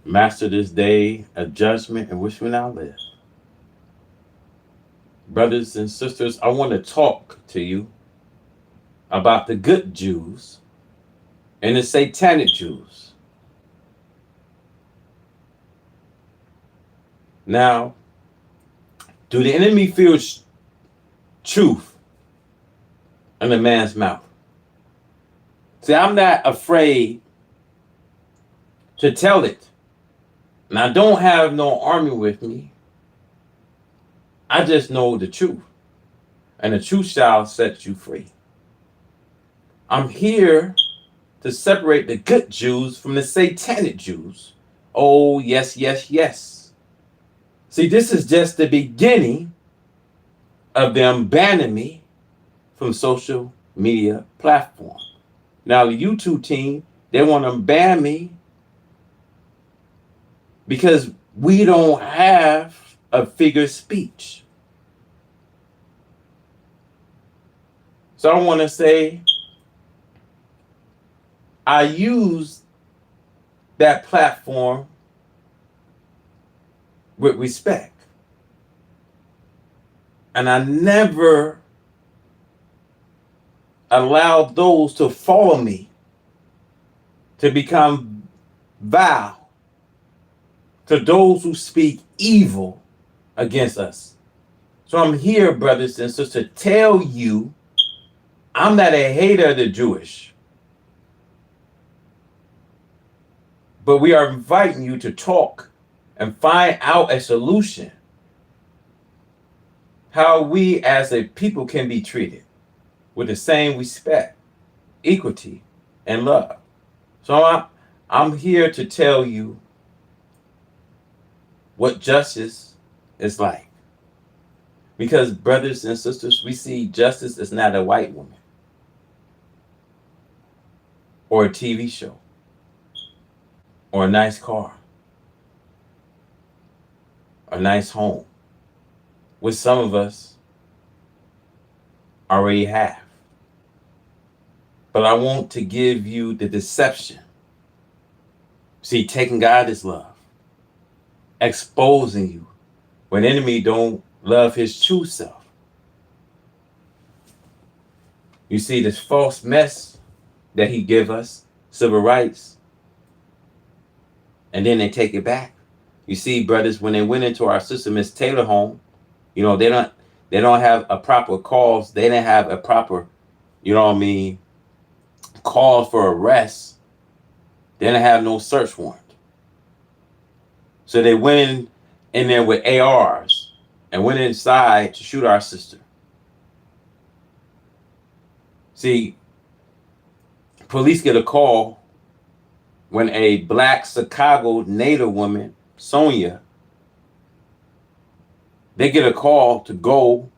Master this day of judgment in which we now live. Brothers and sisters, I want to talk to you about the good Jews and the Satanic Jews. Now, do the enemy feel truth in a man's mouth? See, I'm not afraid to tell it. And I don't have no army with me. I just know the truth. And the truth shall set you free. I'm here to separate the good Jews from the Satanic Jews. Oh, yes, yes, yes. See, this is just the beginning of them banning me from social media platform. Now, the YouTube team, they want to ban me because we don't have a figure of speech. So I want to say, I use that platform with respect. And I never allow those to follow me to become vile to those who speak evil against us. So I'm here, brothers and sisters, to tell you I'm not a hater of the Jewish. But we are inviting you to talk and find out a solution. How we as a people can be treated with the same respect, equity, and love. So I'm here to tell you what justice is like. Because, brothers and sisters, we see justice is not a white woman or a TV show or a nice car, a nice home, which some of us already have. But I want to give you the deception. See, taking God is love, exposing you when enemy don't love his true self. You see this false mess that he give us, civil rights, and then they take it back. You see, brothers, when they went into our sister Miss Taylor home, you know, they don't have a proper cause. They didn't have a proper, you know what I mean, cause for arrest. They didn't have no search warrant. So they went in there with ARs and went inside to shoot our sister. See, police get a call when a black Chicago native woman, Sonia, they get a call to go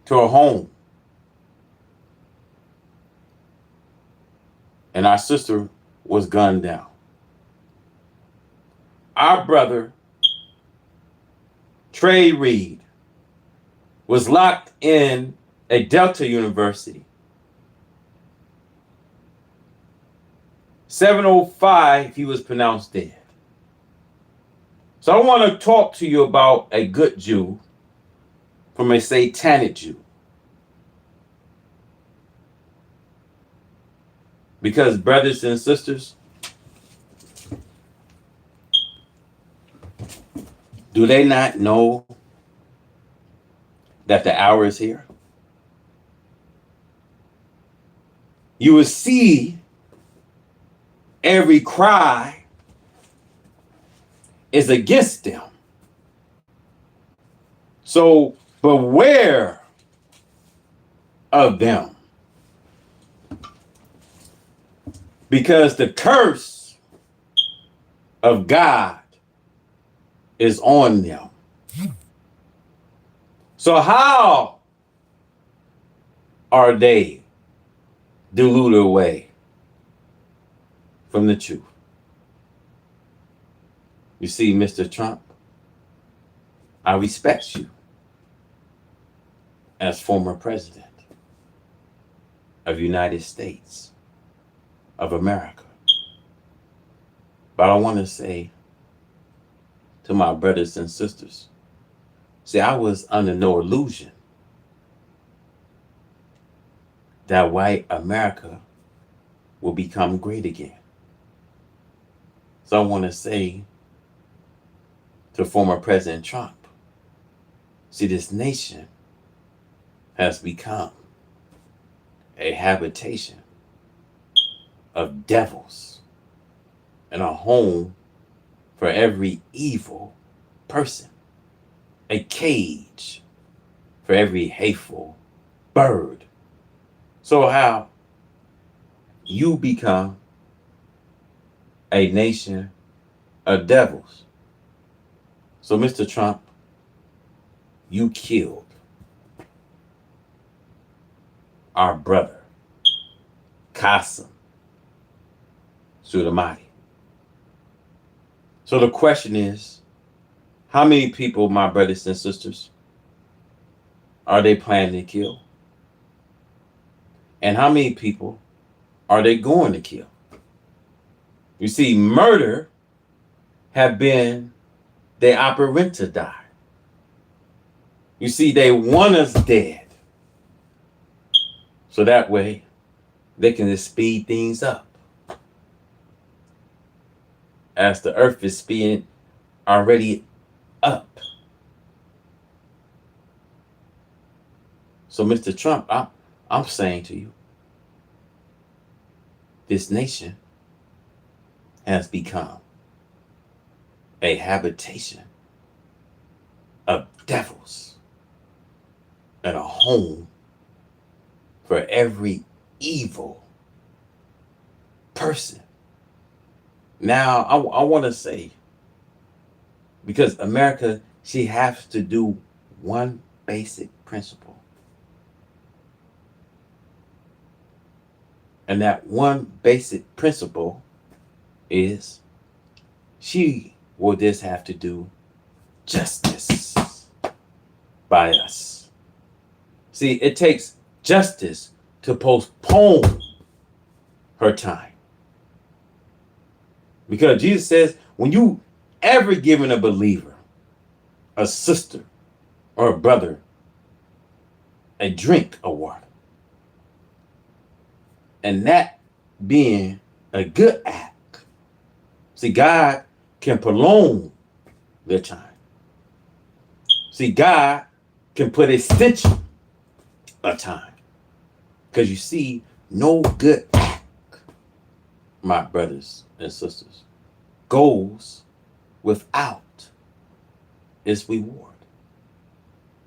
to her home. And our sister was gunned down. Our brother, Trey Reed, was locked in a Delta University. 7:05, he was pronounced dead. So I want to talk to you about a good Jew from a Satanic Jew. Because, brothers and sisters, do they not know that the hour is here? You will see every cry is against them. So beware of them. Because the curse of God is on them. So how are they deluded away from the truth? You see, Mr. Trump, I respect you as former president of the United States of America. But I want to say to my brothers and sisters, see, I was under no illusion that white America will become great again. So I want to say to former President Trump, see, this nation has become a habitation of devils and a home for every evil person, a cage for every hateful bird. So how you become a nation of devils. So Mr. Trump, you killed our brother, Qasem Soleimani. So the question is, how many people, my brothers and sisters, are they planning to kill? And how many people are they going to kill? You see, murder have been their operanta die. You see, they want us dead. So that way, they can just speed things up. As the earth is speeding already up. So, Mr. Trump, I'm saying to you, this nation has become a habitation of devils and a home for every evil person. Now, I want to say, because America, she has to do one basic principle. And that one basic principle is she will just have to do justice by us. See, it takes justice to postpone her time. Because Jesus says, when you ever given a believer, a sister, or a brother, a drink of water, and that being a good act, see, God can prolong their time. See, God can put a stitch of time. Because you see, no good act, my brothers and sisters, goes without its reward.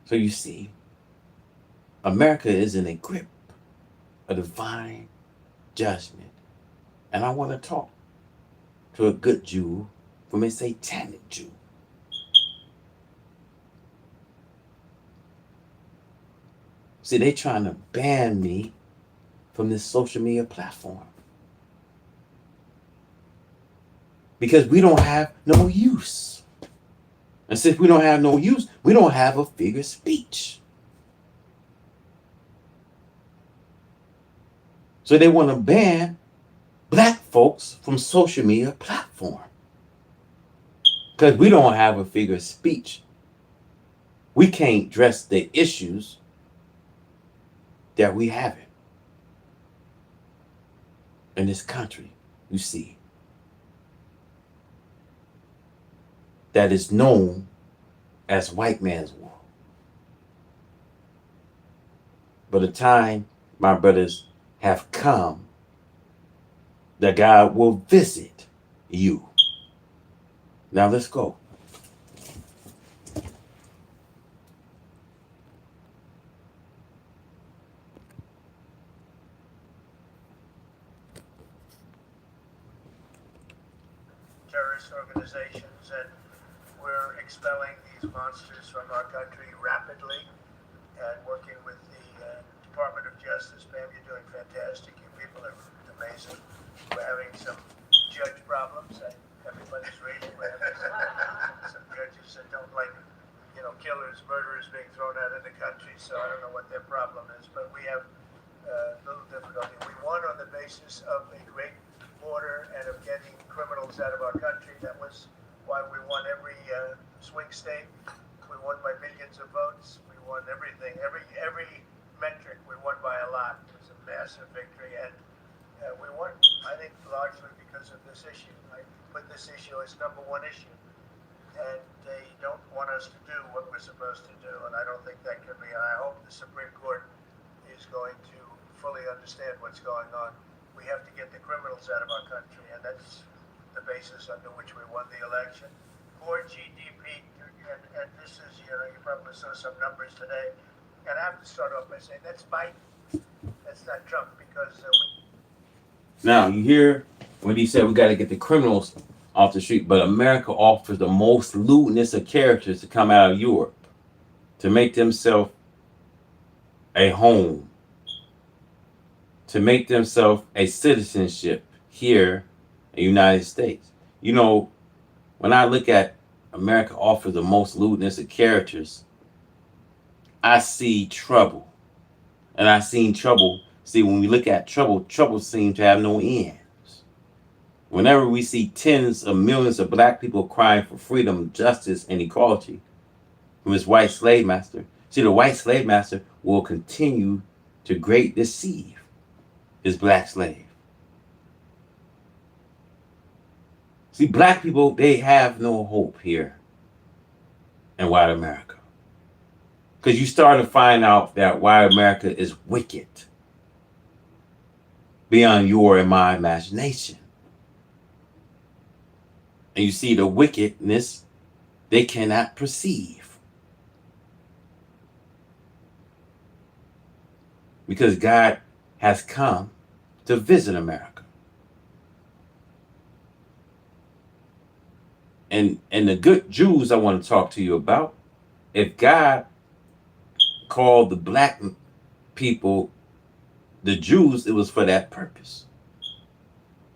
So you see, America is in a grip of divine judgment. And I want to talk to a good Jew from a satanic Jew. See, they trying to ban me from this social media platform. Because we don't have no use. And since we don't have no use, we don't have a figure of speech. So they want to ban black folks from social media platform. Because we don't have a figure of speech. We can't address the issues that we have in this country, you see, that is known as white man's world. But the time, my brothers, have come that God will visit you. Now let's go. Terrorist organizations, and we're expelling these monsters from our country rapidly and working with the Department of Justice. Ma'am, you're doing fantastic. You people are amazing. We're having some judge problems. Everybody's reading. We're having some judges that don't like, killers, murderers being thrown out of the country. So I don't know what their problem is, but we have little difficulty. We won on the basis of a great order and of getting criminal criminals out of our country. That was why we won every swing state. We won by millions of votes. We won everything, every metric. We won by a lot. It was a massive victory, and we won, I think, largely because of this issue. I put this issue as number one issue, and they don't want us to do what we're supposed to do, and I don't think that can be. And I hope the Supreme Court is going to fully understand what's going on. We have to get the criminals out of our country, and that's the basis under which we won the election. Core GDP, and this is, you probably saw some numbers today, and I have to start off by saying that's Biden, that's not Trump, because Now, you hear when he said we got to get the criminals off the street, but America offers the most lewdness of characters to come out of Europe to make themselves a home, to make themselves a citizenship here in the United States. When I look at America offers the most lewdness of characters, I see trouble. And I seen trouble. See, when we look at trouble, trouble seems to have no ends. Whenever we see tens of millions of black people crying for freedom, justice, and equality from his white slave master, see, the white slave master will continue to great deceive his black slave. See, black people, they have no hope here in white America. Because you start to find out that white America is wicked beyond your and my imagination. And you see the wickedness they cannot perceive. Because God has come to visit America. And the good Jews I want to talk to you about, if God called the black people the Jews, it was for that purpose.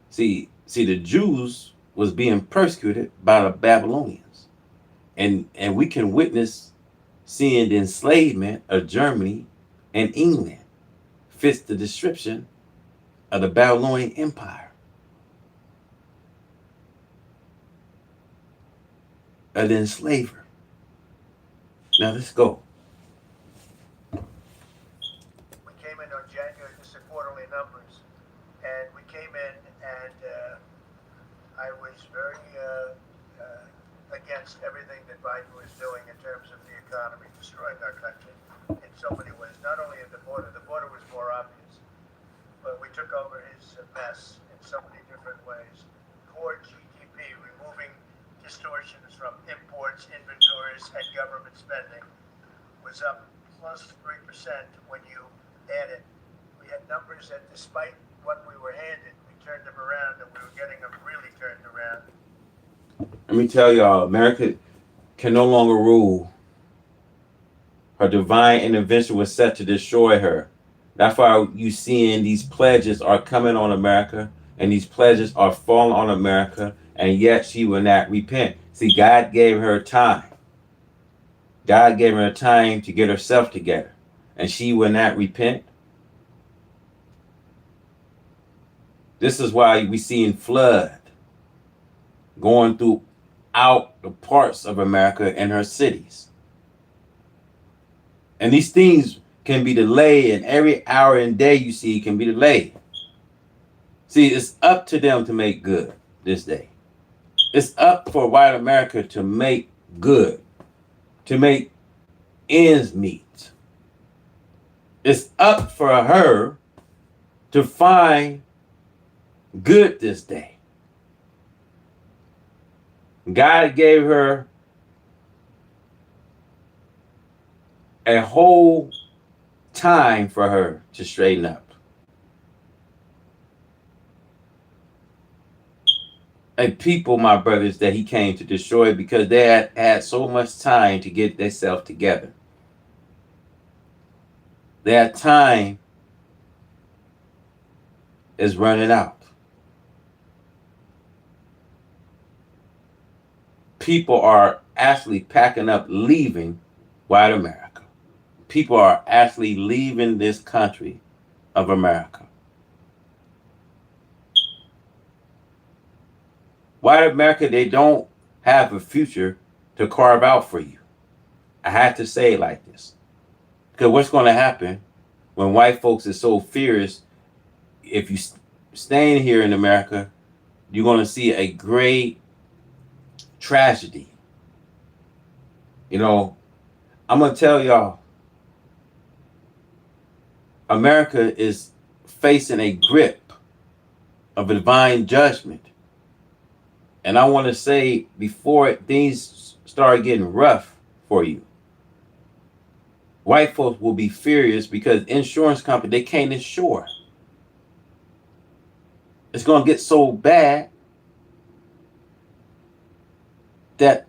See, the Jews was being persecuted by the Babylonians. And we can witness seeing the enslavement of Germany and England fits the description of the Babylonian Empire. Of the enslaver. Now let's go. we came in on January, this is quarterly numbers, and we came in and I was very against everything that Biden was doing in terms of the economy, destroying our country in so many ways. Not only at the border was more obvious, but we took over his mess in so many different ways. Core GDP, removing distortions from imports, inventories, and government spending, was up plus 3% when you add it. We had numbers that despite what we were handed, we turned them around, and we were getting them really turned around. Let me tell y'all, America can no longer rule. Her divine intervention was set to destroy her. That's why you seeing these pledges are coming on America, and these pledges are falling on America, and yet she will not repent. See, God gave her time. God gave her time to get herself together, and she will not repent. This is why we seeing flood going throughout the parts of America and her cities. And these things can be delayed, and every hour and day you see can be delayed. See, it's up to them to make good this day. It's up for white America to make good, to make ends meet. It's up for her to find good this day. God gave her a whole time for her to straighten up. A people, my brothers, that he came to destroy because they had so much time to get themselves together. Their time is running out. People are actually packing up, leaving white America. People are actually leaving this country of America. White America, they don't have a future to carve out for you. I had to say it like this. Because what's going to happen when white folks are so furious, if you staying here in America, you're going to see a great tragedy. You know, I'm going to tell y'all, America is facing a grip of a divine judgment. And I want to say before things start getting rough for you, white folks will be furious because insurance company, they can't insure. It's going to get so bad that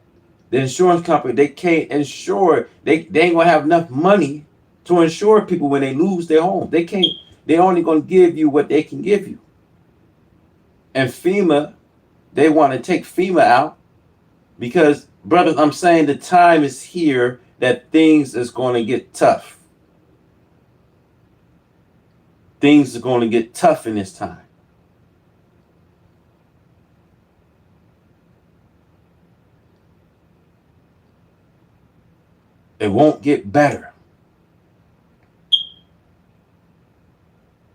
the insurance company, they can't insure. They ain't going to have enough money to insure people when they lose their home. They can't. They're only going to give you what they can give you. And FEMA, they want to take FEMA out because, brothers, I'm saying the time is here that things is going to get tough. Things are going to get tough in this time. It won't get better.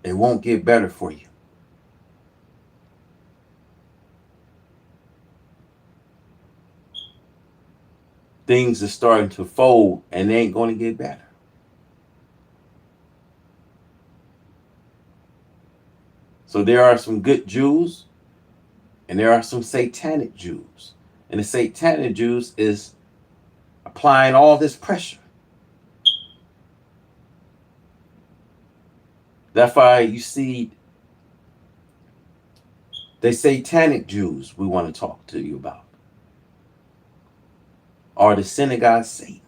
It won't get better for you. Things are starting to fold and they ain't going to get better. So there are some good Jews and there are some satanic Jews. And the satanic Jews is applying all this pressure. That's why you see the satanic Jews we want to talk to you about are the synagogue of Satan.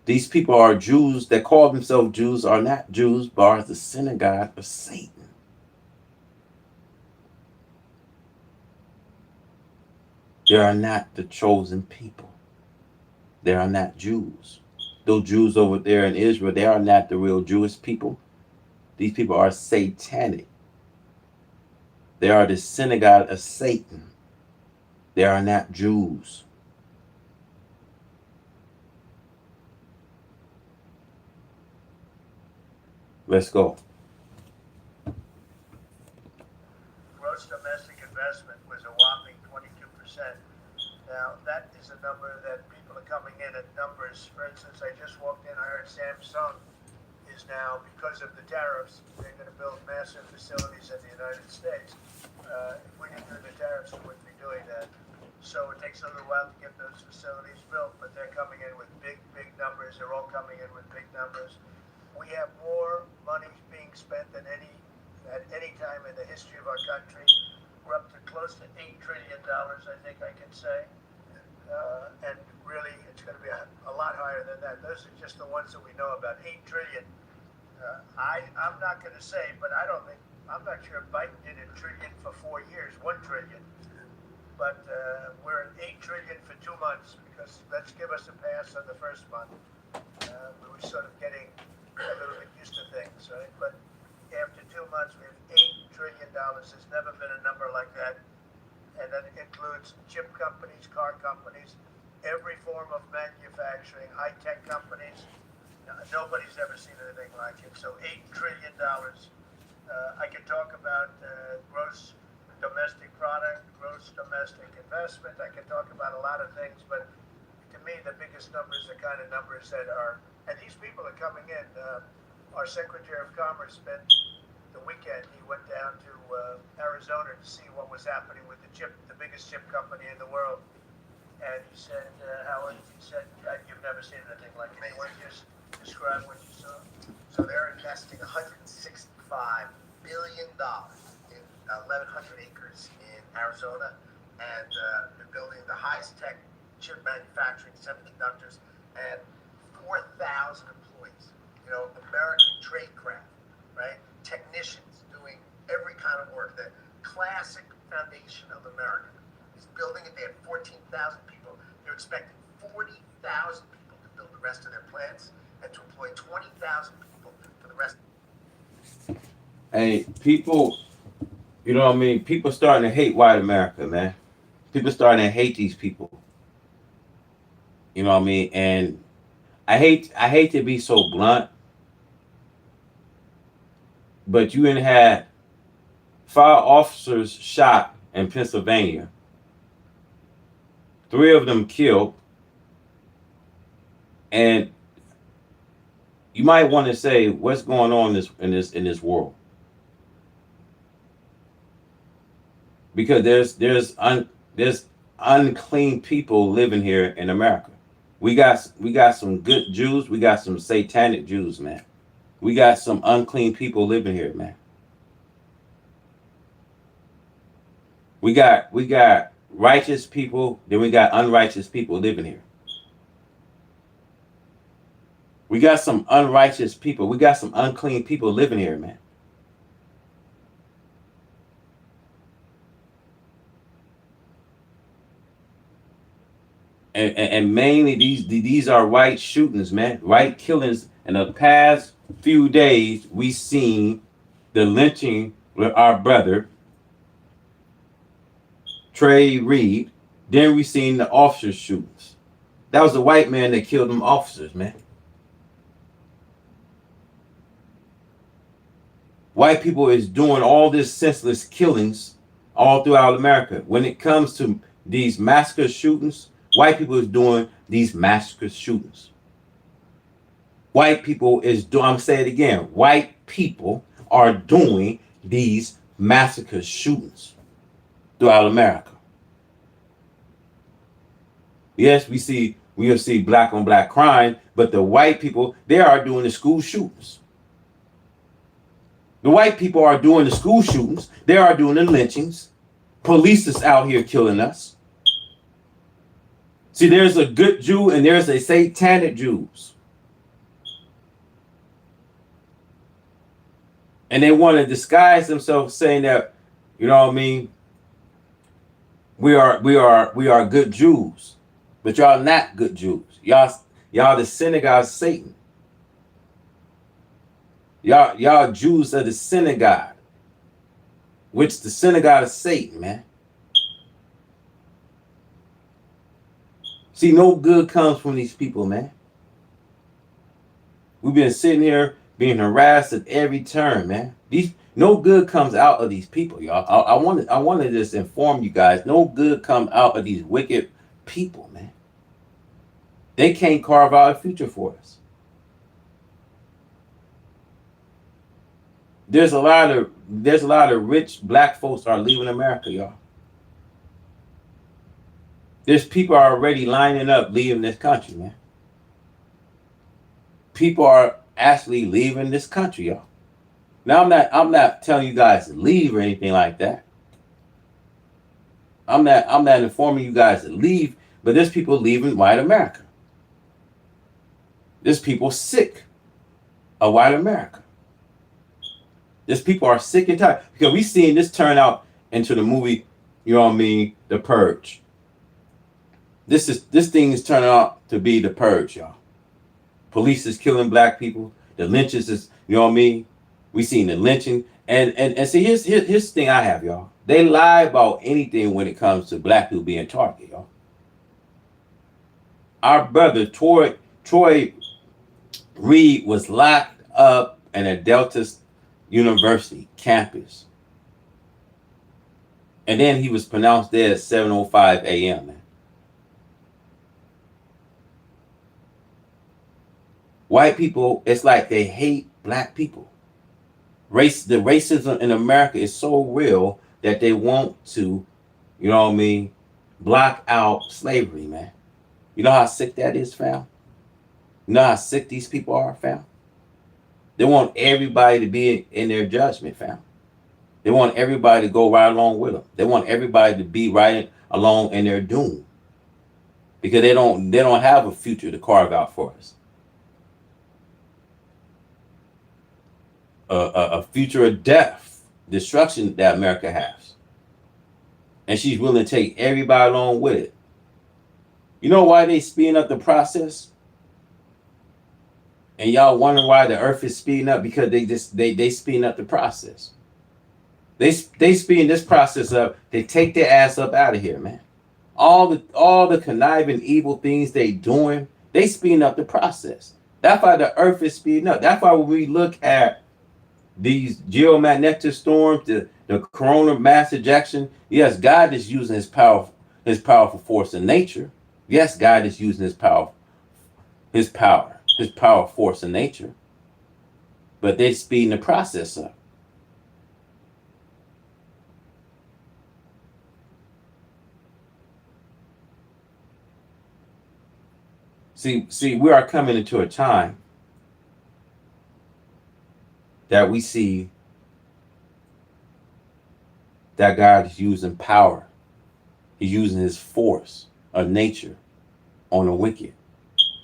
These people are Jews that call themselves Jews, are not Jews, but are the synagogue of Satan. They are not the chosen people. They are not Jews. Those Jews over there in Israel, they are not the real Jewish people. These people are satanic. They are the synagogue of Satan. They are not Jews. Let's go. Gross domestic investment was a whopping 22%. Now, that is a number that people are coming in at numbers. For instance, I just walked in, I heard Samsung is now, because of the tariffs, they're going to build massive facilities in the United States. If we didn't do the tariffs, we wouldn't be doing that. So it takes a little while to get those facilities built, but they're coming in with big, big numbers. They're all coming in with big numbers. We have more money being spent than at any time in the history of our country. We're up to close to $8 trillion, I think I can say. And really, it's going to be a lot higher than that. Those are just the ones that we know about. 8 trillion. I'm not going to say, but I'm not sure if Biden did a trillion for 4 years, 1 trillion. But we're at 8 trillion for 2 months, because let's give us a pass on the first month. We were sort of getting a little bit used to things, right? But after 2 months, we have $8 trillion. There's never been a number like that. And that includes chip companies, car companies, every form of manufacturing, high-tech companies. Nobody's ever seen anything like it. So $8 trillion. I can talk about gross domestic product, gross domestic investment. I can talk about a lot of things, but to me, the biggest numbers are kind of numbers that are, and these people are coming in. Our Secretary of Commerce spent the weekend. He went down to Arizona to see what was happening with the biggest chip company in the world. And he said, Howard, he said, you've never seen anything like it. Can you just describe what you saw? So they're investing $165 billion in 1,100 acres in Arizona, and they're building the highest tech chip manufacturing, semiconductors, and 4,000 employees. You know, American tradecraft, right? Technicians doing every kind of work. The classic foundation of America is building it. They have 14,000 people. They're expecting 40,000 people to build the rest of their plants and to employ 20,000 people for the rest. Hey, people, you know what I mean? People starting to hate white America, man. People starting to hate these people. You know what I mean? And I hate to be so blunt, but you ain't had 5 officers shot in Pennsylvania, 3 of them killed, and you might want to say what's going on in this world, because there's unclean people living here in America. We got some good Jews, we got some satanic Jews, man. We got some unclean people living here, man. We got righteous people, then we got unrighteous people living here. We got some unrighteous people. We got some unclean people living here, man. And mainly these are white shootings, man. White killings. In the past few days, we seen the lynching with our brother Trey Reed. Then we seen the officer shootings. That was the white man that killed them officers, man. White people is doing all this senseless killings all throughout America. When it comes to these massacre shootings, white people is doing these massacre shootings. White people is doing, I'm saying it again, white people are doing these massacre shootings throughout America. Yes, we'll see black on black crime, but the white people, they are doing the school shootings. The white people are doing the school shootings. They are doing the lynchings. Police is out here killing us. See, there's a good Jew and there's a satanic Jews. And they want to disguise themselves saying that, you know what I mean, we are good Jews. But y'all not good Jews. Y'all the synagogue of Satan. Y'all Jews are the synagogue, which the synagogue of Satan, man. See, no good comes from these people, man. We've been sitting here being harassed at every turn, man. No good comes out of these people, y'all. I want to just inform you guys. No good comes out of these wicked people, man. They can't carve out a future for us. There's a lot of rich black folks are leaving America, y'all. There's people are already lining up leaving this country, man. People are actually leaving this country, y'all. Now I'm not telling you guys to leave or anything like that. I'm not informing you guys to leave, but there's people leaving white America. There's people sick of white America. There's people are sick and tired because we seen this turn out into the movie, you know what I mean, The Purge. This thing is turning out to be The Purge, y'all. Police is killing black people. The lynches is, you know what I mean? We seen the lynching. And see, here's the thing I have, y'all. They lie about anything when it comes to black people being targeted, y'all. Our brother Troy Reed was locked up in a Delta University campus. And then he was pronounced dead at 7:05 a.m., man. White people, it's like they hate black people. The racism in America is so real that they want to, you know what I mean, block out slavery, man. You know how sick that is, fam? You know how sick these people are, fam? They want everybody to be in their judgment, fam. They want everybody to go right along with them. They want everybody to be right along in their doom. Because they don't have a future to carve out for us. A future of death, destruction that America has. And she's willing to take everybody along with it. You know why they speeding up the process? And y'all wonder why the earth is speeding up, because they speeding up the process. They speeding this process up. They take their ass up out of here, man. All the conniving evil things they doing, they speeding up the process. That's why the earth is speeding up. That's why when we look at these geomagnetic storms, the corona mass ejection, yes, God is using his powerful force in nature. Yes, God is using his power force in nature. But they're speeding the process up. See, we are coming into a time that we see that God is using power. He's using his force of nature on the wicked.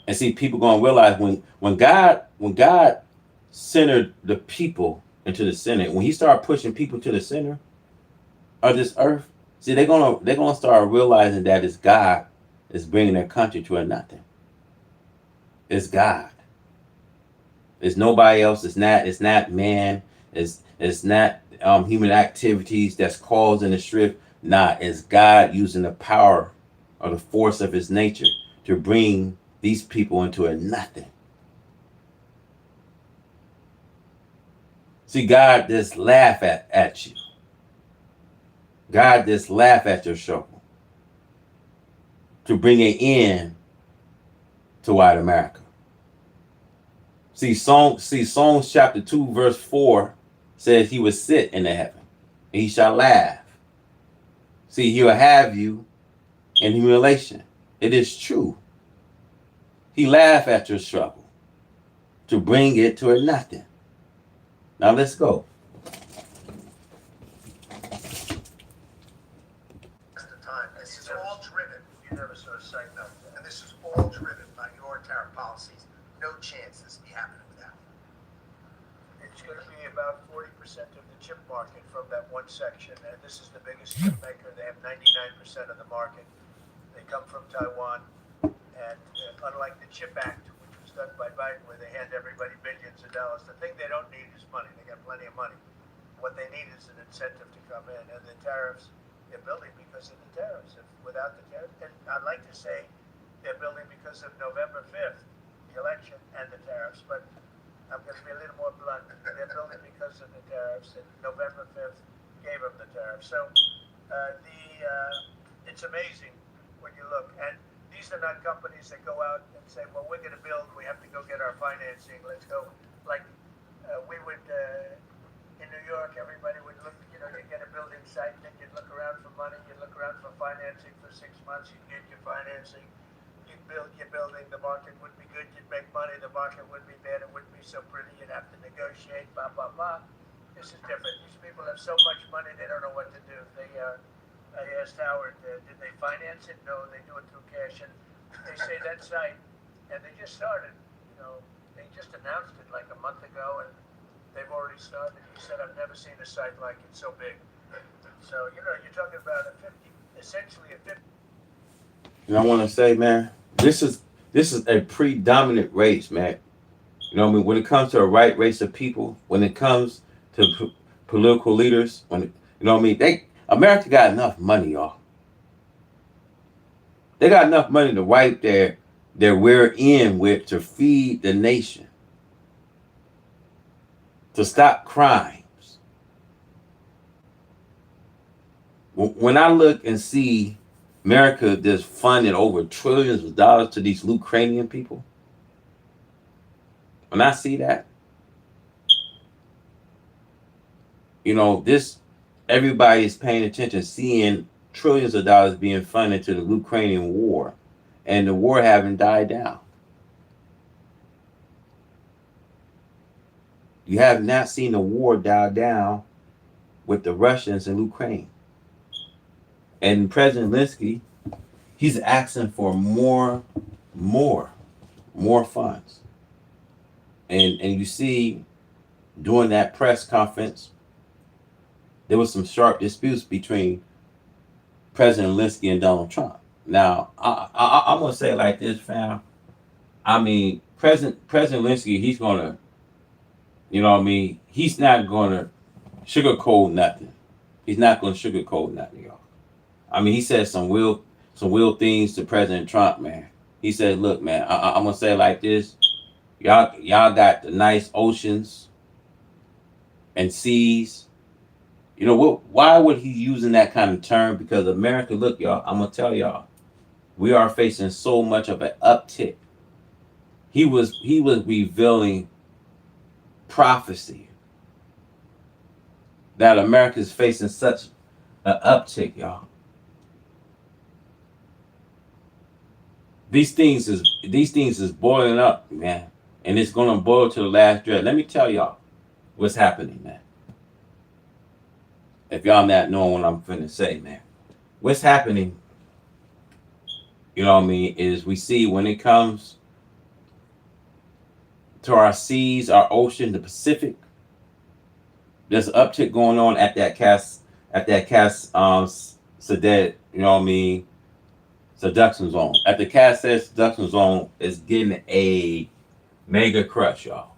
And see, people gonna realize when God centered the people into the center, when he started pushing people to the center of this earth, see, they're gonna start realizing that it's God is bringing their country to a nothing. It's God. It's nobody else. It's not man. It's not human activities that's causing the shift. Nah, it's God using the power or the force of his nature to bring these people into a nothing. See, God just laugh at you. God just laugh at your struggle to bring an end to white America. See, Psalms chapter 2, verse 4 says he will sit in the heaven and he shall laugh. See, he'll have you in humiliation. It is true. He laughed at your struggle to bring it to a nothing. Now let's go. The time. This is all driven. You never saw a site like that. And this is all driven by your tariff policies. No chance this will be happening without it. It's going to be about 40% of the chip market from that one section, and this is the biggest chip maker. They have 99% of the market. They come from Taiwan, and unlike the CHIP Act, which was done by Biden, where they hand everybody billions of dollars, the thing they don't need is money. They got plenty of money. What they need is an incentive to come in, and the tariffs, they're building because of the tariffs. If without the tariffs, and I'd like to say they're building because of November 5th, the election, and the tariffs, but I'm going to be a little more blunt. They're building because of the tariffs, and November 5th gave them the tariffs. So it's amazing when you look. And these are not companies that go out and say, well, we're going to build, we have to go get our financing, let's go. Like we would, in New York, everybody would look, you get a building site, and then you'd look around for money, you'd look around for financing for 6 months, you'd get your financing. You'd build your building, the market would be good, you'd make money, the market would be bad, it wouldn't be so pretty, you'd have to negotiate, blah, blah, blah. This is different. These people have so much money, they don't know what to do. I asked Howard, did they finance it? No, they do it through cash. And they say that site, and they just started, they just announced it like a month ago, and they've already started. He said, I've never seen a site like it so big. So, you're talking about essentially a 50. And I want to say, man, this is a predominant race, man. You know what I mean? When it comes to a right race of people, when it comes to political leaders, you know what I mean? America got enough money, y'all. They got enough money to wipe their rear end with to feed the nation, to stop crimes. When I look and see America just funding over trillions of dollars to these Ukrainian people, when I see that, everybody is paying attention, seeing trillions of dollars being funded to the Ukrainian war, and the war haven't died down. You have not seen the war die down with the Russians in Ukraine. And President Zelensky, he's asking for more funds. And you see, during that press conference, there was some sharp disputes between President Zelensky and Donald Trump. Now, I'm going to say it like this, fam. I mean, President Zelensky, he's gonna, you know what I mean? He's not gonna sugarcoat nothing. He's not gonna sugarcoat nothing, y'all. I mean, he said some real things to President Trump, man. He said, "Look, man, I'm gonna say it like this: y'all got the nice oceans and seas. You know what? Why would he using that kind of term? Because America, look, y'all. I'm gonna tell y'all, we are facing so much of an uptick. He was revealing prophecy that America is facing such an uptick, y'all. These things is boiling up, man, and it's gonna boil to the last drop. Let me tell y'all what's happening, man. If y'all not knowing what I'm finna say, man, what's happening? You know what I mean? Is we see when it comes to our seas, our ocean, the Pacific. There's an uptick going on at that Cadet, you know what I mean, seduction zone. At the Cass seduction zone is getting a mega crush, y'all.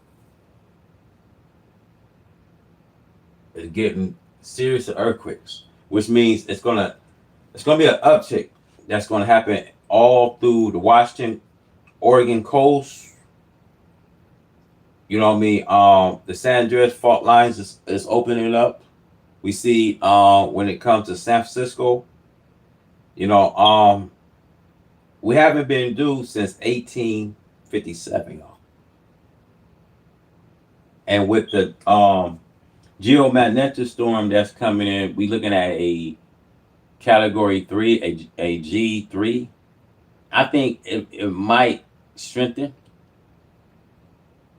It's getting serious earthquakes, which means it's gonna be an uptick that's gonna happen all through the Washington, Oregon coast. You know what I mean? The San Andreas fault lines is opening up. We see when it comes to San Francisco, you know, we haven't been due since 1857, y'all. And with the geomagnetic storm that's coming in, we looking at a category 3, a G3. I think it might strengthen.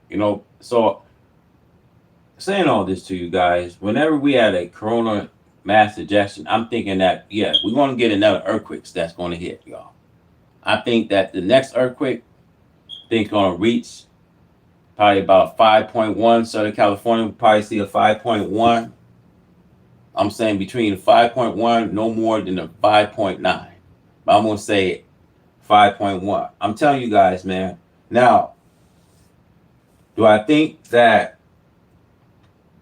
You know, so saying all this to you guys, whenever we had a corona mass ejection, I'm thinking that, yeah, we're going to get another earthquake that's going to hit, y'all. I think that the next earthquake, I think, going to reach probably about 5.1. Southern California will probably see a 5.1. I'm saying between 5.1, no more than a 5.9. But I'm going to say 5.1. I'm telling you guys, man. Now, do I think that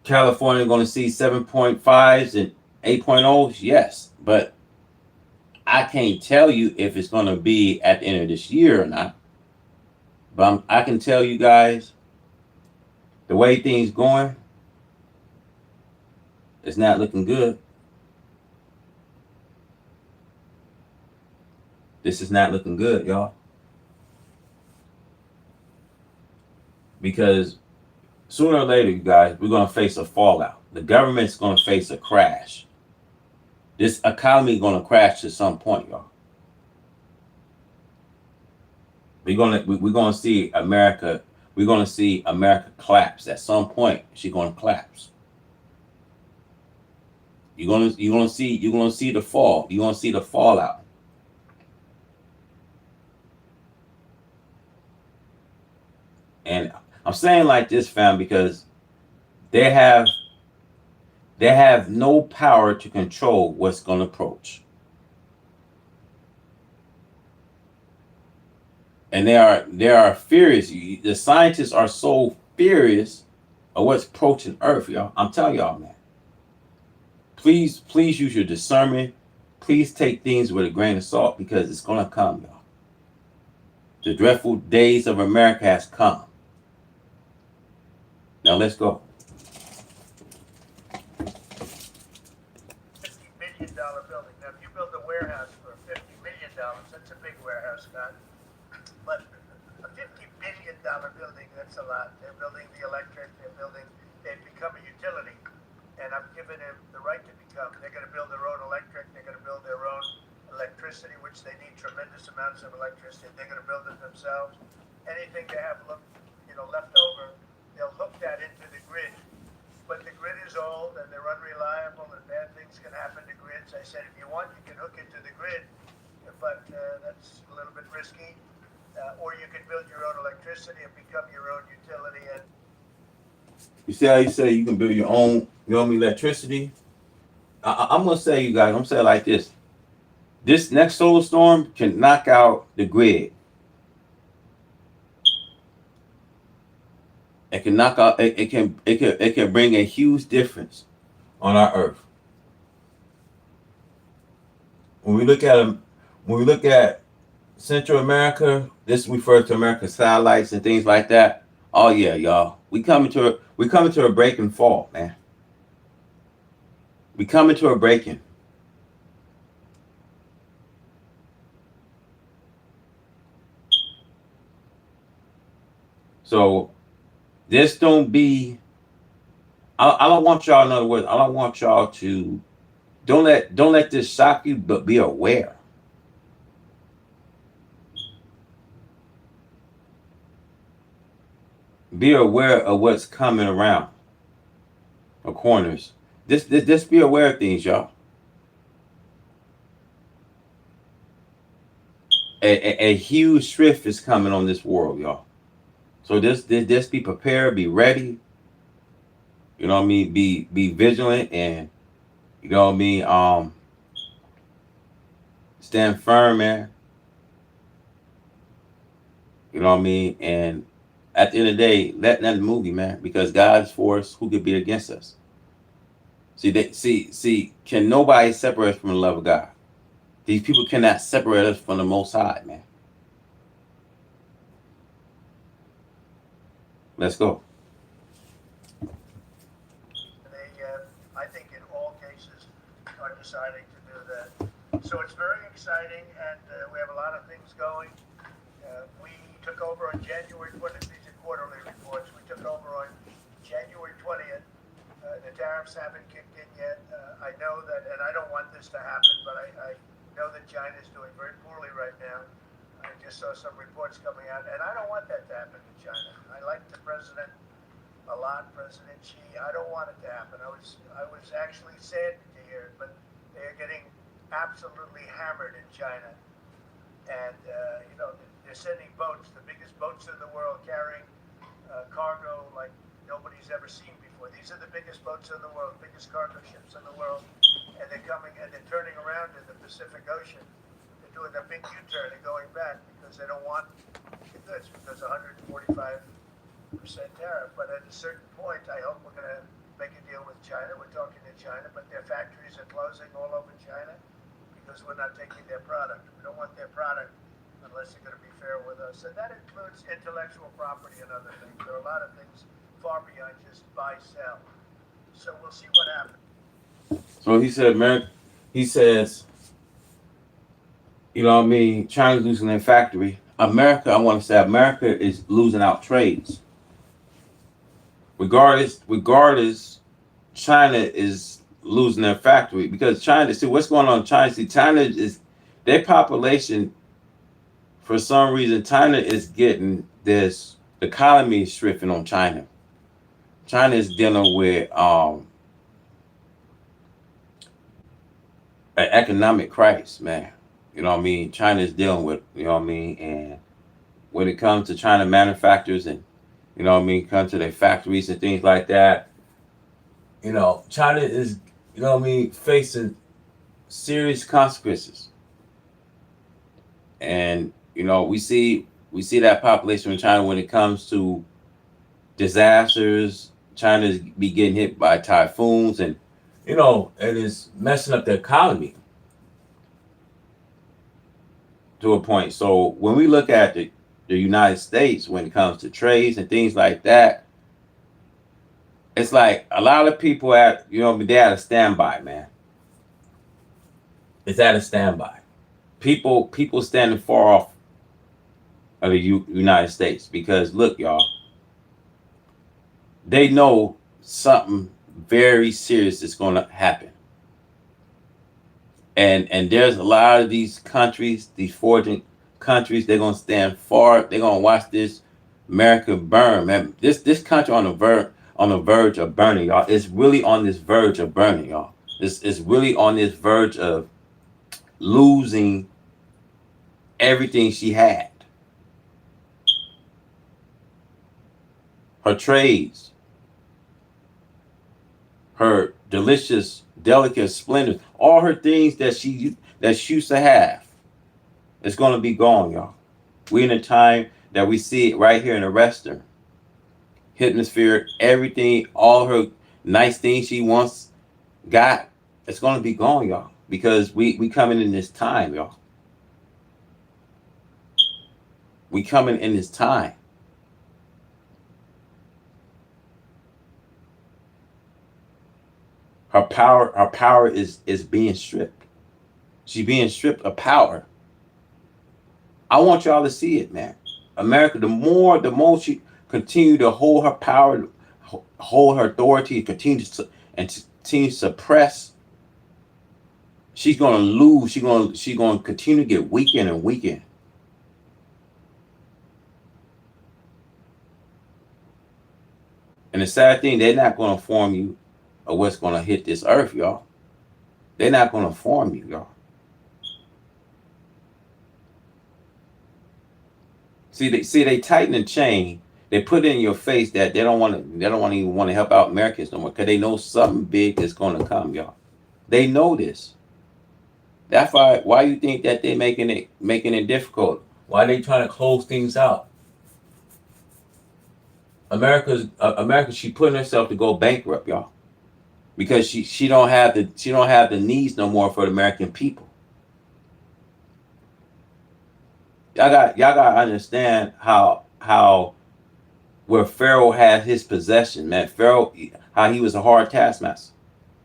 California going to see 7.5s and 8.0s? Yes. But I can't tell you if it's going to be at the end of this year or not. But I can tell you guys, the way things going, it's not looking good. This is not looking good, y'all. Because sooner or later, you guys, we're going to face a fallout. The government's going to face a crash. This economy is going to crash at some point, y'all. We're going to see America. We're going to see America collapse at some point. She's going to collapse. You're going to see the fall. You're going to see the fallout. And I'm saying like this, fam, because they have no power to control what's going to approach. And they are furious. The scientists are so furious of what's approaching Earth, y'all. I'm telling y'all, man. Please use your discernment. Please take things with a grain of salt, because it's going to come, y'all. The dreadful days of America has come. Now let's go. $50 million building. Now, if you build a warehouse for $50 million, that's a big warehouse, Scott. But a $50 billion building, that's a lot. They're building the electric. They've become a utility. And I'm giving them the right to become. They're going to build their own electric. They're going to build their own electricity, which they need tremendous amounts of electricity. They're going to build it themselves. Anything they have left over, they'll hook that into the grid. But the grid is old and they're unreliable and bad things can happen to grids. I said, if you want, you can hook into the grid, but that's a little bit risky. Or you can build your own electricity and become your own utility. And you see how you say you can build your own electricity? I'm going to say, you guys, I'm going to say it like this. This next solar storm can knock out the grid. It can knock out. It can bring a huge difference on our earth. When we look at them, when we look at Central America, this refers to American satellites and things like that. Oh yeah, y'all. We coming to a break and fall, man. We coming to a breaking. So this don't be. I don't want y'all. In other words, I don't want y'all to. Don't let this shock you, but be aware. Be aware of what's coming around the corners. Just be aware of things, y'all. A huge shift is coming on this world, y'all. So just be prepared, be ready. You know what I mean? Be vigilant, and you know what I mean. Stand firm, man. You know what I mean. And at the end of the day, let that movie, man, because God's for us. Who could be against us? See. Can nobody separate us from the love of God? These people cannot separate us from the Most High, man. Let's go. I think in all cases are deciding to do that. So it's very exciting, and we have a lot of things going. We took over on January 20th. These are quarterly reports. We took over on January 20th. The tariffs haven't kicked in yet. I know that, and I don't want this to happen, but I know that China is doing very poorly right now. I just saw some reports coming out, and I don't want that to happen to China. I like the president a lot, President Xi. I don't want it to happen. I was actually sad to hear it, but they're getting absolutely hammered in China. And, they're sending boats, the biggest boats in the world, carrying cargo like nobody's ever seen before. These are the biggest boats in the world, biggest cargo ships in the world. And they're coming and they're turning around in the Pacific Ocean. They're doing a big U-turn and going back because they don't want the goods, because 145% tariff. But at a certain point, I hope we're going to make a deal with China. We're talking to China, but their factories are closing all over China because we're not taking their product. We don't want their product unless they're going to be fair with us. And that includes intellectual property and other things. There are a lot of things far beyond just buy, sell. So we'll see what happens. So he said, he says, you know what I mean, China's losing their factory. America, I want to say America is losing out trades. Regardless, China is losing their factory because China, see what's going on in China. See, China is, their population, for some reason, China is getting this, the economy is shifting on China. China is dealing with an economic crisis, man. You know what I mean? China is dealing with, you know what I mean? And when it comes to China manufacturers and, you know what I mean, come to their factories and things like that, you know, China is, you know what I mean, facing serious consequences. And, you know, we see that population in China when it comes to disasters. China's be getting hit by typhoons, and, you know, it is messing up the economy to a point. So when we look at the United States, when it comes to trades and things like that, it's like a lot of people they're at a standby, man. It's at a standby. People standing far off of the United States because look, y'all, they know something very serious is going to happen. And there's a lot of these countries, these forging countries, they're gonna stand far. They're gonna watch this America burn, man. This country on the verge of burning, y'all. It's really on this verge of burning, y'all. It's really on this verge of losing everything she had. Her trades, her delicious, delicate splendor, all her things that she used to have, it's gonna be gone, y'all. We in a time that we see it right here in the Western. hemisphere, everything, all her nice things she once got, it's gonna be gone, y'all. Because we coming in this time, y'all. We coming in this time. Her power is being stripped. She's being stripped of power. I want y'all to see it, man. America, the more she continue to hold her power, hold her authority, continue to suppress, she's gonna lose. She's gonna continue to get weakened and weakened. And the sad thing, they're not gonna inform you of what's gonna hit this earth, y'all. They're not gonna inform you, y'all. They tighten the chain. They put it in your face that they don't want to even want to help out Americans no more because they know something big is gonna come, y'all. They know this. That's why you think that they making it difficult. Why they trying to close things out? America. She putting herself to go bankrupt, y'all, because she don't have the needs no more for the American people. Y'all got to understand how where Pharaoh had his possession, man. Pharaoh, how he was a hard taskmaster.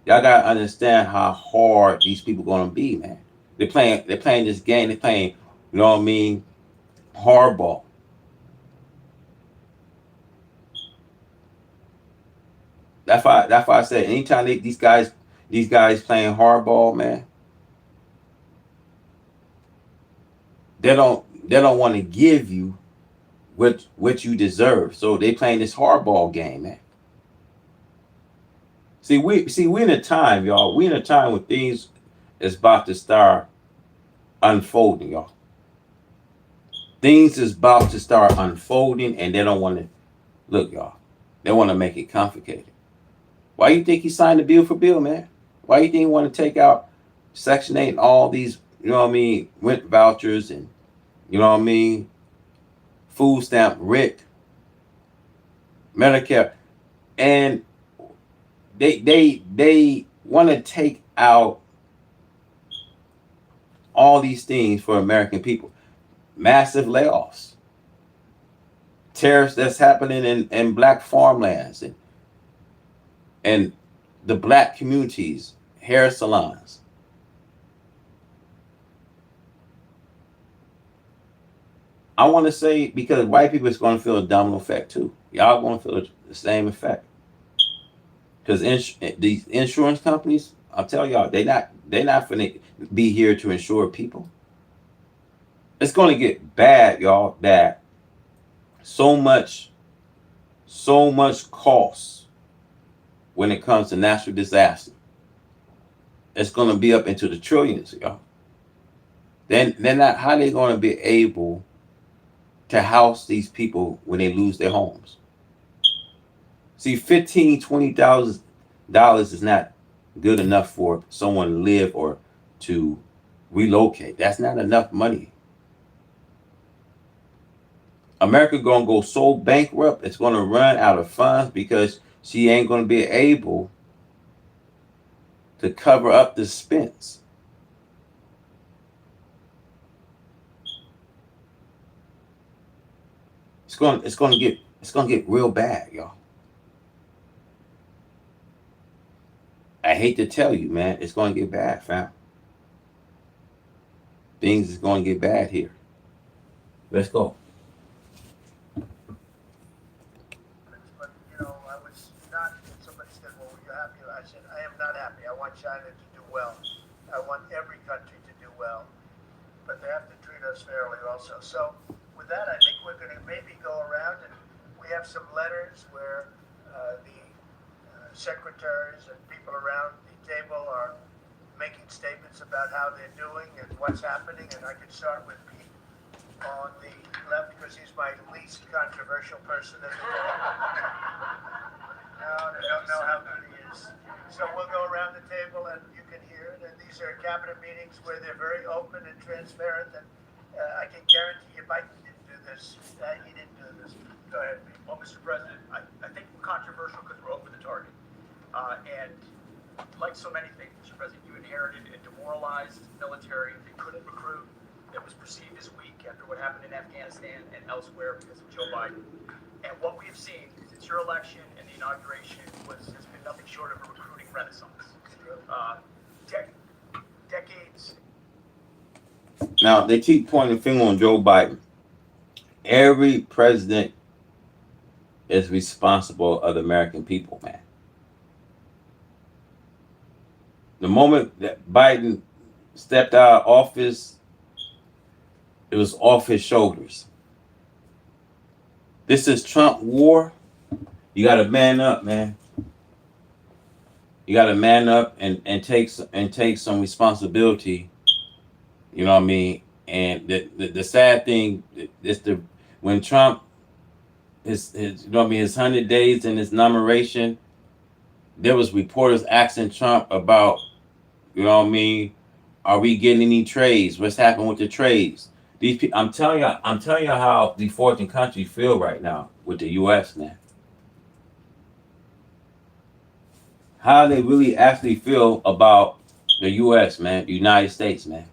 Y'all got to understand how hard these people gonna be, man. They're playing this game. They're playing, you know what I mean, hardball. That's why I said anytime these guys playing hardball, man, they don't want to give you what you deserve. So they playing this hardball game, man. We in a time, y'all. We in a time when things is about to start unfolding, y'all. Things is about to start unfolding, and they don't want to look, y'all. They want to make it complicated. Why you think he signed the bill for bill, man? Why you think he want to take out Section 8 and all these, you know what I mean, rent vouchers and, you know what I mean, food stamp, rent, Medicare, and they want to take out all these things for American people. Massive layoffs, tariffs that's happening in black farmlands and the black communities, hair salons. I want to say because white people is going to feel a domino effect too. Y'all going to feel the same effect because these insurance companies, I'll tell y'all, they not going to be here to insure people. It's going to get bad, y'all. That so much cost when it comes to natural disaster. It's going to be up into the trillions, y'all. Then they're not. How they going to be able to house these people when they lose their homes? See, $15,000-$20,000 is not good enough for someone to live or to relocate. That's not enough money. America gonna go so bankrupt, it's gonna run out of funds because she ain't gonna be able to cover up the expense. It's gonna get real bad, y'all. I hate to tell you, man, it's gonna get bad, fam. Things is gonna get bad here. Let's go. But I was not. Somebody said, "Well, were you happy?" I said, "I am not happy. I want China to do well. I want every country to do well, but they have to treat us fairly also." So, with that, I think we're going to maybe go around and we have some letters where the secretaries and people around the table are making statements about how they're doing and what's happening. And I could start with Pete on the left because he's my least controversial person at the table. No, I don't know how good he is. So we'll go around the table and you can hear it. And these are cabinet meetings where they're very open and transparent. And I can guarantee you Biden didn't do because he didn't do this. Go ahead, Pete. Well, Mr. President, I think we're controversial because we're over the target. And like so many things, Mr. President, you inherited a demoralized military that couldn't recruit, that was perceived as weak after what happened in Afghanistan and elsewhere because of Joe Biden. And what we have seen since your election and the inauguration has been nothing short of a recruiting renaissance. Decades. Now they keep pointing the finger on Joe Biden. Every president is responsible of the American people, man. The moment that Biden stepped out of office, it was off his shoulders. This is Trump war. You got to man up, man. You got to man up and take some responsibility. You know what I mean? And the sad thing is when Trump his you know what I mean, his 100 days in his inauguration, there was reporters asking Trump about, you know what I mean, are we getting any trades? What's happening with the trades? These people, I'm telling you how the fortune country feel right now with the U.S. man. How they really actually feel about the U.S. man, the United States man.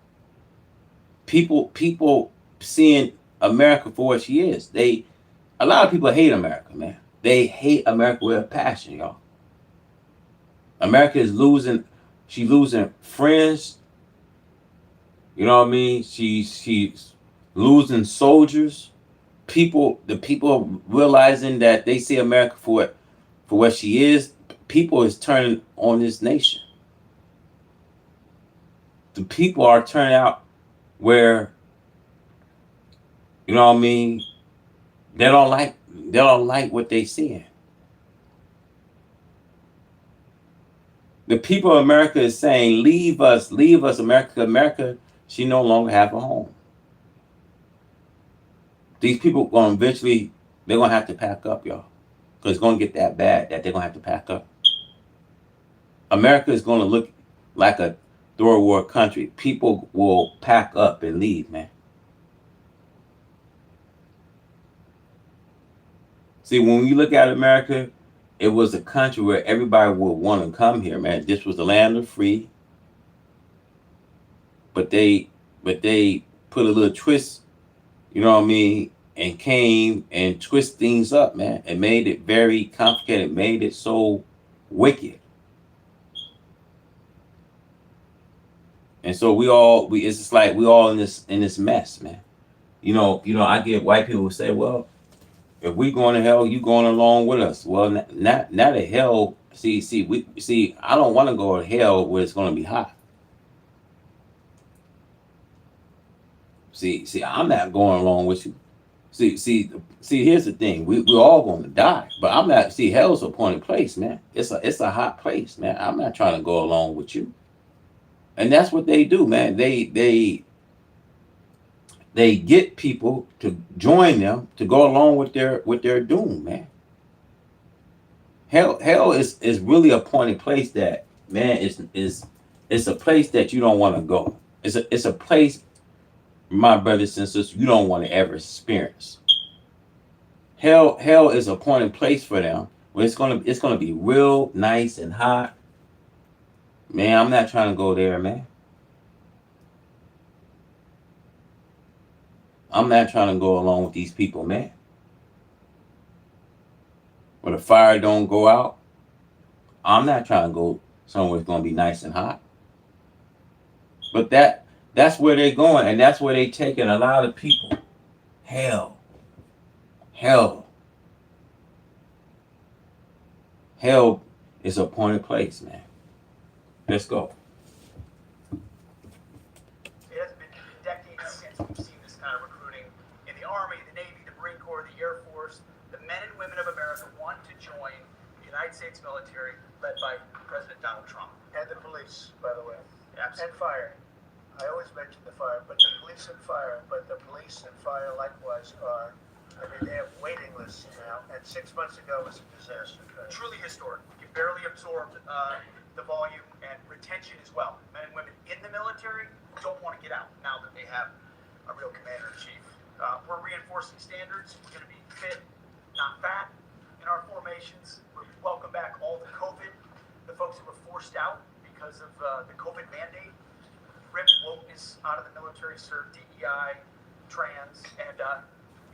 People seeing America for what she is. A lot of people hate America, man. They hate America with a passion, y'all. America is losing. She's losing friends. You know what I mean? She's losing soldiers. The people realizing that they see America for what she is. People is turning on this nation. The people are turning out where, you know what I mean, they don't like what they seeing. The people of America is saying, leave us, America. America, she no longer have a home. These people they're gonna have to pack up, y'all. Because it's gonna get that bad that they're gonna have to pack up. America is gonna look like a third world country. People will pack up and leave, man. See, when we look at America, it was a country where everybody would want to come here, man. This was the land of the free. But they put a little twist, you know what I mean, and came and twist things up, man. It made it very complicated. It made it so wicked. And so it's just like we all in this mess, man. You know, I get white people who say, well, if we going to hell, you going along with us. Well, not to hell. See, I don't want to go to hell where it's going to be hot. See, I'm not going along with you. See, here's the thing. We're all going to die, but I'm not. See, hell's a appointed place, man. It's a hot place, man. I'm not trying to go along with you. And that's what they do, man. They get people to join them to go along with their doom, man. Hell is really a appointed place that, man, it's a place that you don't want to go. It's a place, my brothers and sisters, you don't want to ever experience. Hell is a appointed place for them where it's gonna be real nice and hot. Man, I'm not trying to go there, man. I'm not trying to go along with these people, man. Where the fire don't go out, I'm not trying to go somewhere it's gonna be nice and hot. But that's where they're going, and that's where they're taking a lot of people. Hell is a appointed place, man. Let's go. It has been decades since we've seen this kind of recruiting in the Army, the Navy, the Marine Corps, the Air Force. The men and women of America want to join the United States military led by President Donald Trump. And the police, by the way. Absolutely. And fire. I always mention the fire, but the police and fire, likewise they have waiting lists now, and 6 months ago was a disaster. Truly historic. You barely absorbed the volume and retention as well. Men and women in the military don't want to get out now that they have a real commander-in-chief. We're reinforcing standards. We're going to be fit, not fat, in our formations. We welcome back all the COVID, the folks who were forced out because of the COVID mandate. Rip wokeness out of the military, serve DEI, trans, and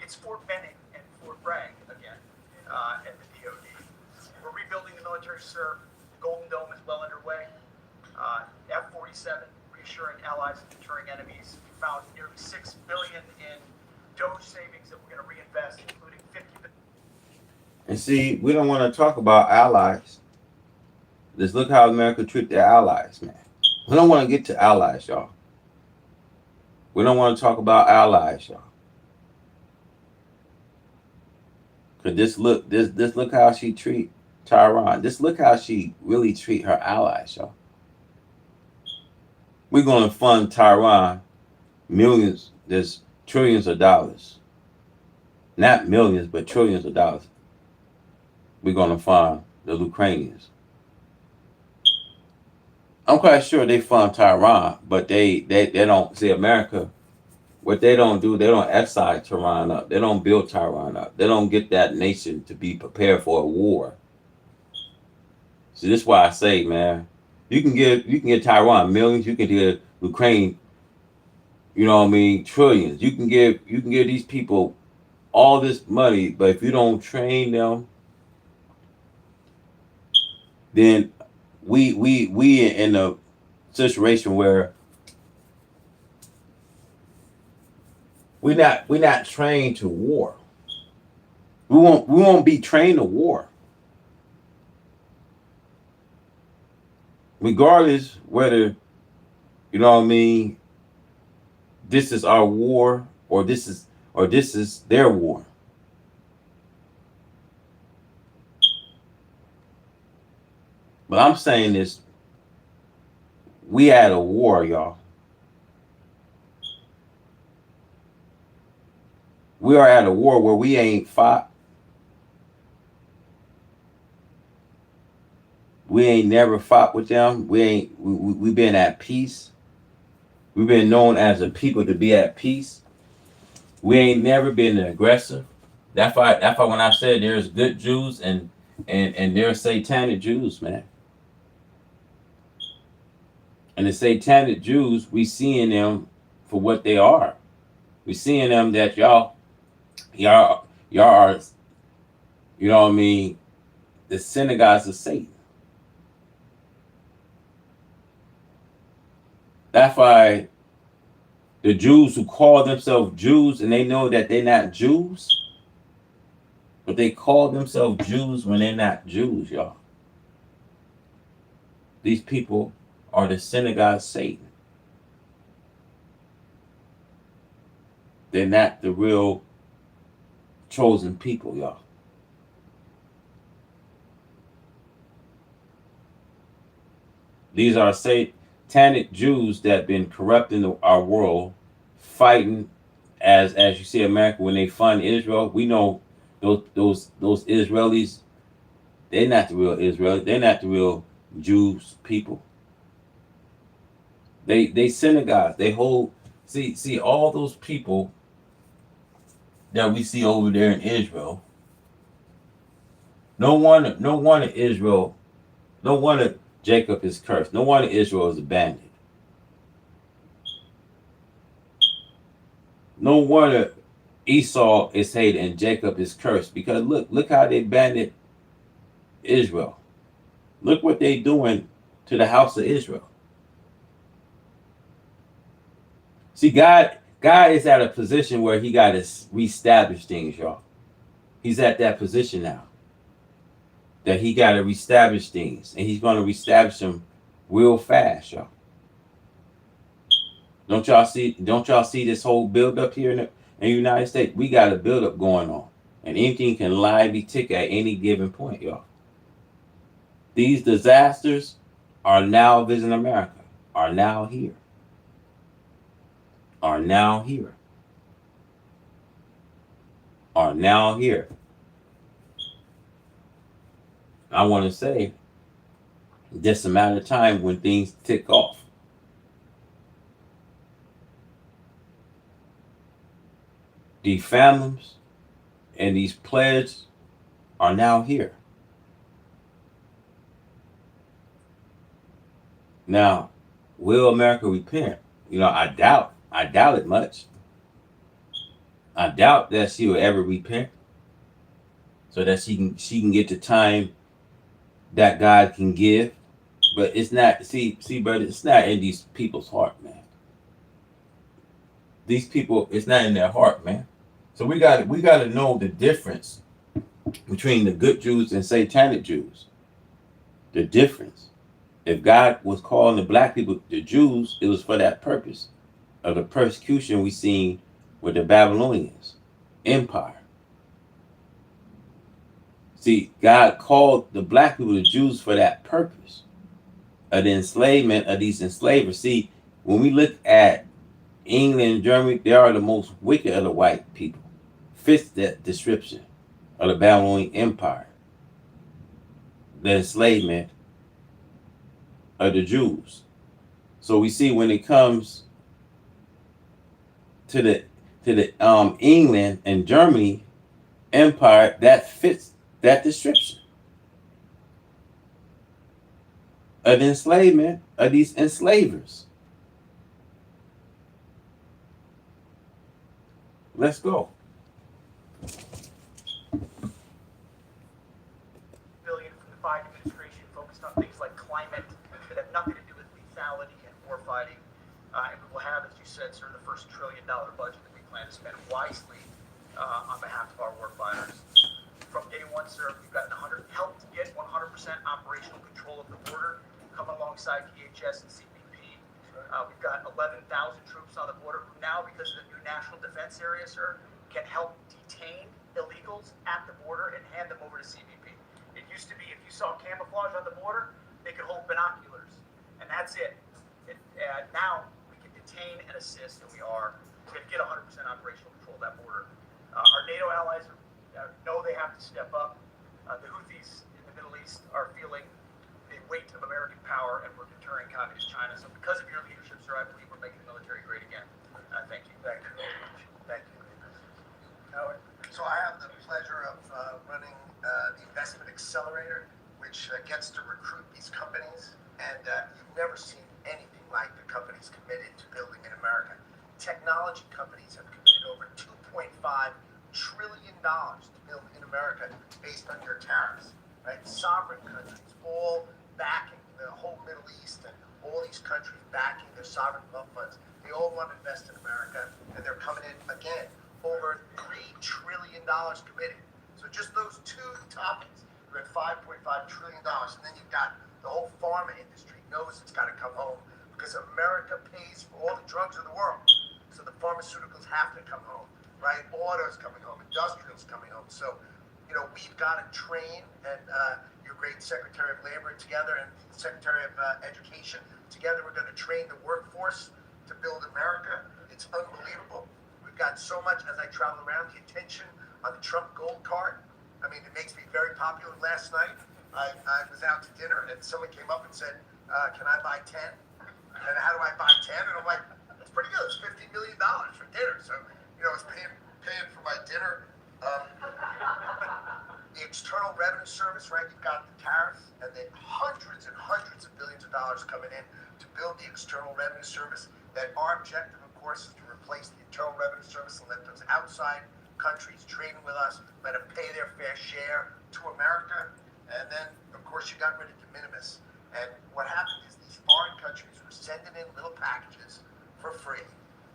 it's Fort Benning and Fort Bragg again at the DoD. We're rebuilding the military serve. The Golden Dome is well underway. F-47, reassuring allies and deterring enemies. We found nearly $6 billion in Doge savings that we're going to reinvest, including $50 billion. And see, we don't want to talk about allies. Just look how America treat their allies, man. We don't want to get to allies, y'all. We don't want to talk about allies, y'all. Cause this look how she treat Tehran. Just look how she really treat her allies, y'all. We're gonna fund Tehran millions, there's trillions of dollars. Not millions, but trillions of dollars. We're gonna fund the Ukrainians. I'm quite sure they fund Tehran, but they don't see America. What they don't do, they don't excise Tehran up. They don't build Tehran up. They don't get that nation to be prepared for a war. So this is why I say, man, you can get Tehran millions. You can give Ukraine, you know what I mean, trillions. You can give these people all this money, but if you don't train them, then we in a situation where we're not trained to war. We won't be trained to war. Regardless whether, you know what I mean, this is our war or this is their war. But I'm saying this, we at a war, y'all. We are at a war where we ain't fought. We ain't never fought with them. We been at peace. We've been known as a people to be at peace. We ain't never been an aggressor. That's why when I said there's good Jews and there's satanic Jews, man. And the satanic Jews, we seeing them for what they are. We seeing them that y'all are, you know what I mean, the synagogues of Satan. That's why the Jews who call themselves Jews and they know that they're not Jews, but they call themselves Jews when they're not Jews, y'all. These people are the synagogue of Satan. They're not the real chosen people, y'all. These are satanic Jews that been corrupting our world, fighting as you see America when they fund Israel. We know those Israelis, they're not the real Israel. They're not the real Jews people. They synagogues. They hold see all those people that we see over there in Israel. No wonder Israel, no wonder Jacob is cursed. No wonder Israel is abandoned. No wonder Esau is hated and Jacob is cursed. Because look how they abandoned Israel. Look what they doing to the house of Israel. See, God is at a position where he got to reestablish things, y'all. He's at that position now. That he got to reestablish things. And he's going to reestablish them real fast, y'all. Don't y'all see this whole build-up here in the United States? We got a build-up going on. And anything can live tick at any given point, y'all. These disasters are now visiting America. Are now here. Are now here. Are now here. I want to say, just a matter of time when things tick off. these phantoms and these pledges are now here. Now, will America repent? I doubt it much. I doubt that she will ever repent, so that she can get the time that God can give. But it's not. See, brother, it's not in these people's heart, man. These people, it's not in their heart, man. So we got to know the difference between the good Jews and Satanic Jews. The difference. If God was calling the black people the Jews, it was for that purpose of the persecution we seen with the Babylonians Empire. See, God called the black people the Jews for that purpose of the enslavement of these enslavers. See, when we look at England and Germany, they are the most wicked of the white people. Fits that description of the Babylonian Empire, the enslavement of the Jews. So we see when it comes to the England and Germany empire, that fits that description of the enslavement of these enslavers. Let's go. Billion from the Biden administration focused on things like climate that have nothing to do with lethality and war fighting. And we will have, as you said, sir, the first $1 trillion budget that we plan to spend wisely on behalf of our war fighters. From day one, sir, we've gotten helped get 100% operational control of the border, coming alongside DHS and CBP. We've got 11,000 troops on the border who now, because of the new national defense area, sir, can help detain illegals at the border and hand them over to CBP. It used to be if you saw camouflage on the border, they could hold binoculars, and that's it. Now we can detain and assist, and we are going to get 100% operational control of that border. Our NATO allies know they have to step up. The Houthis in the Middle East are feeling the weight of American power, and we're deterring communist China. So because of your leadership, sir, I believe we're making the military great again. Thank you. Thank you very much. Thank you. Howard? So I have the pleasure of running the Investment Accelerator, which gets to recruit these companies. And you've never seen anything like the companies committed to building in America. Technology companies have committed over $2.5 trillion to build in America based on your tariffs. Right? Sovereign countries all backing the whole Middle East and all these countries backing their sovereign wealth funds. They all want to invest in America, and they're coming in again over $3 trillion committed. So just those two topics, you're at $5.5 trillion, and then you've got the whole pharma industry knows it's got to come home because America pays for all the drugs in the world. So the pharmaceuticals have to come home, right? Auto's coming home, industrial's coming home. So, we've got to train, and your great Secretary of Labor together and Secretary of Education together, we're going to train the workforce to build America. It's unbelievable. We've got so much, as I travel around, the attention on the Trump Gold Card. I mean, it makes me very popular. Last night, I was out to dinner, and someone came up and said, can I buy 10? And how do I buy 10? And I'm like, that's pretty good. It's $50 million for dinner. So, I was paying for my dinner. The External Revenue Service, right? You've got the tariffs, and then hundreds and hundreds of billions of dollars coming in to build the External Revenue Service. That our objective, of course, is to replace the Internal Revenue Service and let those outside countries trade with us, let them pay their fair share to America. And then, of course, you got rid of de minimis. And what happened is these foreign countries were sending in little packages for free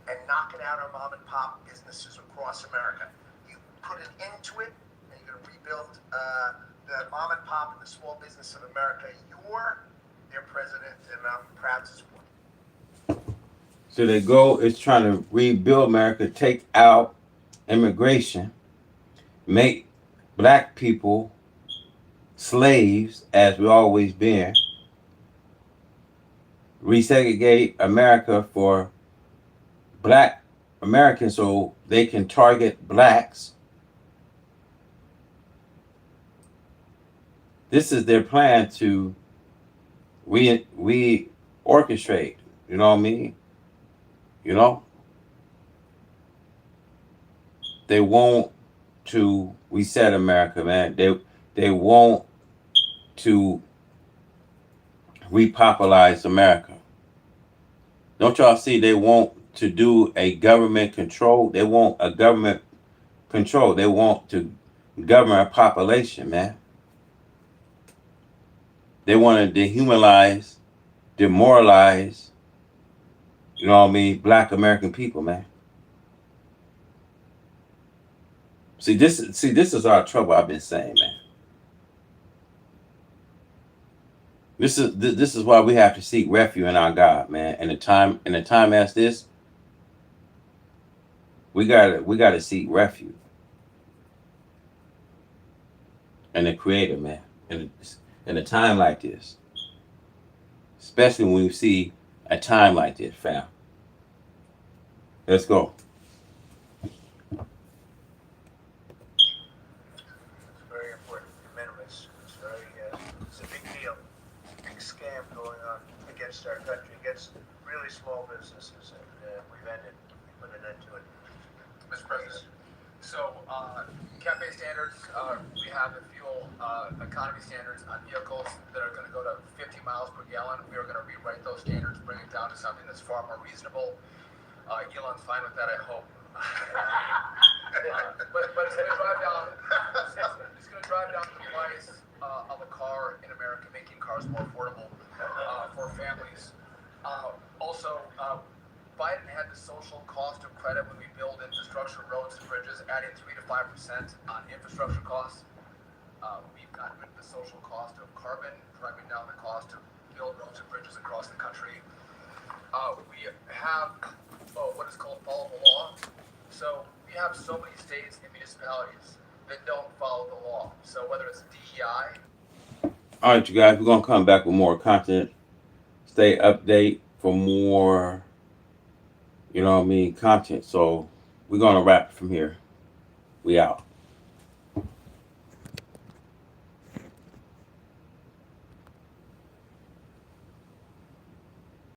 and knocking out our mom and pop businesses across America. You put an end to it, and you're going to rebuild the mom and pop and the small business of America. You're their president, and I'm proud to support you. So their goal is trying to rebuild America, take out immigration, make black people slaves, as we always been, resegregate America for black Americans so they can target blacks. This is their plan to orchestrate. You know what I mean? They want to reset America, man. They want to repopularize America. Don't y'all see? They want to do a government control. They want a government control. They want to govern a population, man. They want to dehumanize, demoralize, you know what I mean, Black American people, man. See, this is our trouble. I've been saying, man. This is why we have to seek refuge in our God, man. In a time as this, we gotta seek refuge in the Creator, man. In a time like this, especially when we see a time like this, fam. Let's go. It's very important. De minimis. It's a big deal. Big scam going on against our country, against really small businesses, and we put an end to it. Mr. President, so cafe standards, we have the fuel economy standards on vehicles that are going to go to 50 miles per gallon. We are going to rewrite those standards, bring it down to something that's far more reasonable. Elon's fine with that, I hope. But it's going to drive down. It's going to drive down the price of a car in America, making cars more affordable for families. Also, Biden had the social cost of credit when we build infrastructure, roads and bridges, adding 3 to 5% on infrastructure costs. We've gotten rid of the social cost of carbon, driving down the cost to build roads and bridges across the country. We have what is called follow the law. So we have so many states and municipalities that don't follow the law. So whether it's DEI. All right, you guys, we're gonna come back with more content. Stay update for more, you know what I mean, content. So we're gonna wrap it from here. We out.